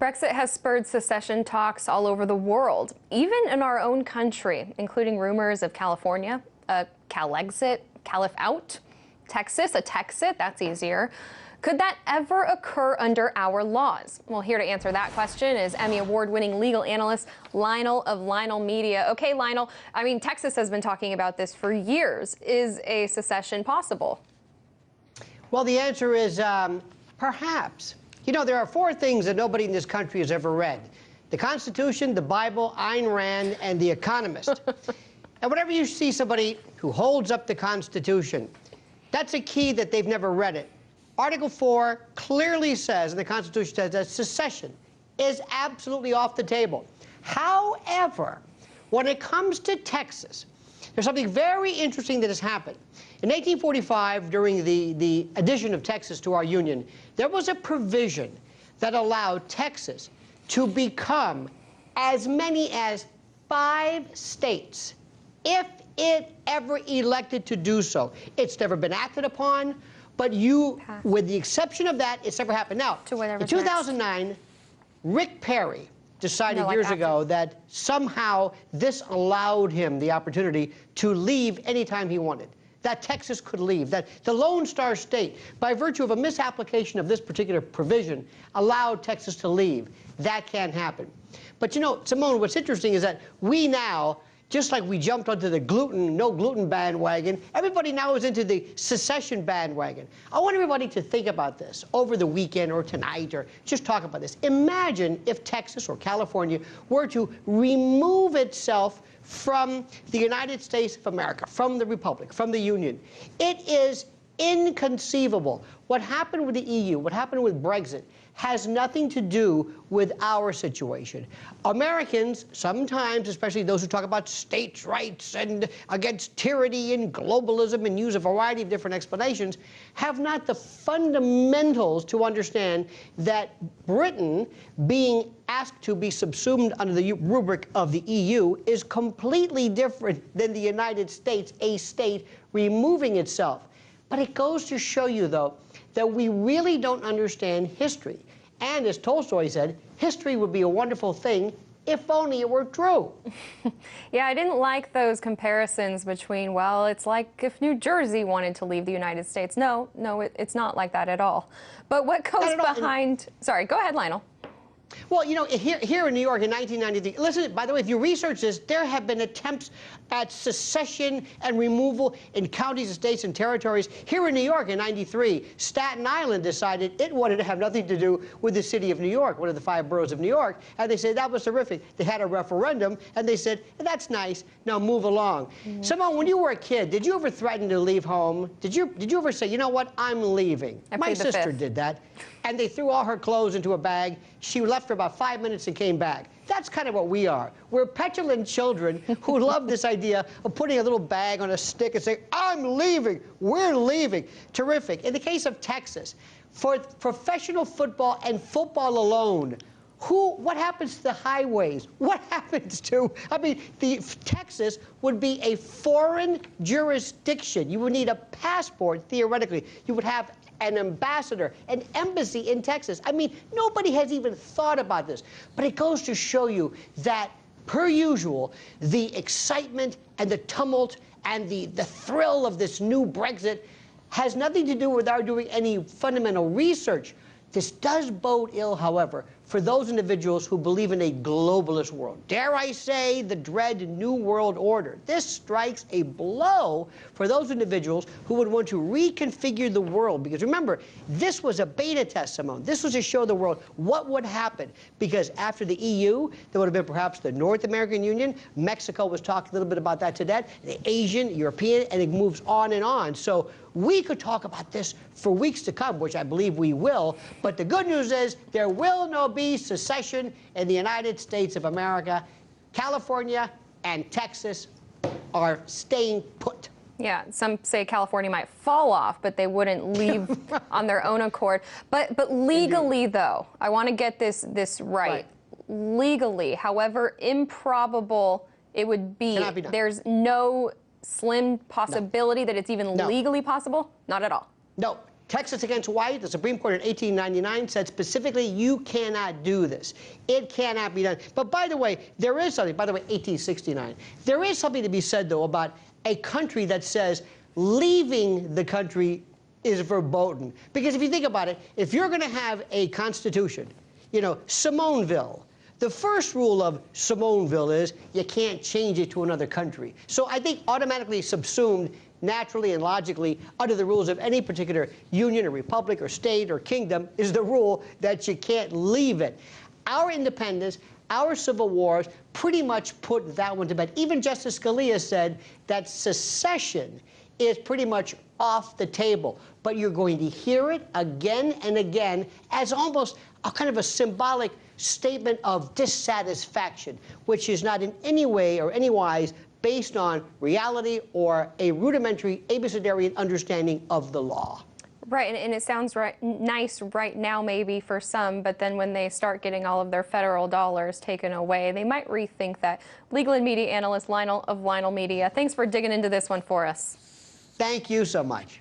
Brexit has spurred secession talks all over the world, even in our own country, including rumors of California, a Calexit, Calif out, Texas, a Texit, that's easier. Could that ever occur under our laws? Well, here to answer that question is Emmy Award-winning legal analyst Lionel of LionelMedia. Okay, Lionel, I mean, Texas has been talking about this for years. Is a secession possible? Well, the answer is perhaps. You know, there are four things that nobody in this country has ever read: the Constitution, the Bible, Ayn Rand, and The Economist. And whenever you see somebody who holds up the Constitution, that's a key that they've never read it. Article 4 clearly says, and the Constitution says, that secession is absolutely off the table. However, when it comes to Texas, there's something very interesting that has happened. In 1845, during the addition of Texas to our union, there was a provision that allowed Texas to become as many as 5 states if it ever elected to do so. It's never been acted upon, but with the exception of that, it's never happened. Now, in 2009, Rick Perry decided years ago that somehow this allowed him the opportunity to leave anytime he wanted, that Texas could leave, that the Lone Star State, by virtue of a misapplication of this particular provision, allowed Texas to leave. That can't happen. But you know, Simone, what's interesting is that we now, just like we jumped onto the no gluten bandwagon, everybody now is into the secession bandwagon. I want everybody to think about this over the weekend or tonight, or just talk about this. Imagine if Texas or California were to remove itself from the United States of America, from the Republic, from the Union. It is inconceivable. What happened with the EU, what happened with Brexit, has nothing to do with our situation. Americans, sometimes, especially those who talk about states' rights and against tyranny and globalism and use a variety of different explanations, have not the fundamentals to understand that Britain, being asked to be subsumed under the rubric of the EU, is completely different than the United States, a state removing itself. But it goes to show you, though, that we really don't understand history. And as Tolstoy said, history would be a wonderful thing if only it were true. Yeah, I didn't like those comparisons between, well, it's like if New Jersey wanted to leave the United States. No, it's not like that at all. But what goes behind... Sorry, go ahead, Lionel. Well, you know, here in New York in 1993, listen, by the way, if you research this, there have been attempts at secession and removal in counties and states and territories. Here in New York in 93, Staten Island decided it wanted to have nothing to do with the city of New York, one of the 5 boroughs of New York, and they said that was terrific. They had a referendum, and they said, that's nice, now move along. Simone, when you were a kid, did you ever threaten to leave home? Did you ever say, you know what, I'm leaving? My sister did that. And they threw all her clothes into a bag. She left for about 5 minutes and came back. That's kind of what we are. We're petulant children who love this idea of putting a little bag on a stick and saying, I'm leaving, we're leaving. Terrific. In the case of Texas, for professional football and football alone, what happens to the highways? What happens to, I mean, Texas would be a foreign jurisdiction. You would need a passport, theoretically. You would have an ambassador, an embassy in Texas. I mean, nobody has even thought about this. But it goes to show you that, per usual, the excitement and the tumult and the thrill of this new Brexit has nothing to do with our doing any fundamental research. This does bode ill, however, for those individuals who believe in a globalist world. Dare I say, the dread New World Order. This strikes a blow for those individuals who would want to reconfigure the world. Because remember, this was a beta test, Simone. This was to show the world what would happen. Because after the EU, there would have been perhaps the North American Union. Mexico was talking a little bit about that today. The Asian, European, and it moves on and on. So we could talk about this for weeks to come, which I believe we will. But the good news is there will be secession in the United States of America. California and Texas are staying put. Yeah, some say California might fall off, but they wouldn't leave on their own accord. But legally, though, I want to get this right. Legally, however improbable it would be, there's no slim possibility that it's even legally possible? Not at all. No. Texas against White, the Supreme Court in 1899 said specifically you cannot do this. It cannot be done. But by the way, there is something, by the way, 1869. There is something to be said, though, about a country that says leaving the country is verboten. Because if you think about it, if you're going to have a constitution, you know, Simoneville, the first rule of Simoneville is you can't change it to another country. So I think automatically subsumed naturally and logically under the rules of any particular union or republic or state or kingdom is the rule that you can't leave it. Our independence, our civil wars pretty much put that one to bed. Even Justice Scalia said that secession is pretty much off the table. But you're going to hear it again and again as almost a kind of a symbolic statement of dissatisfaction, which is not in any way or any wise based on reality or a rudimentary abecedarian understanding of the law. Right, and it sounds nice right now maybe for some, but then when they start getting all of their federal dollars taken away, they might rethink that. Legal and media analyst Lionel of LionelMedia, thanks for digging into this one for us. Thank you so much.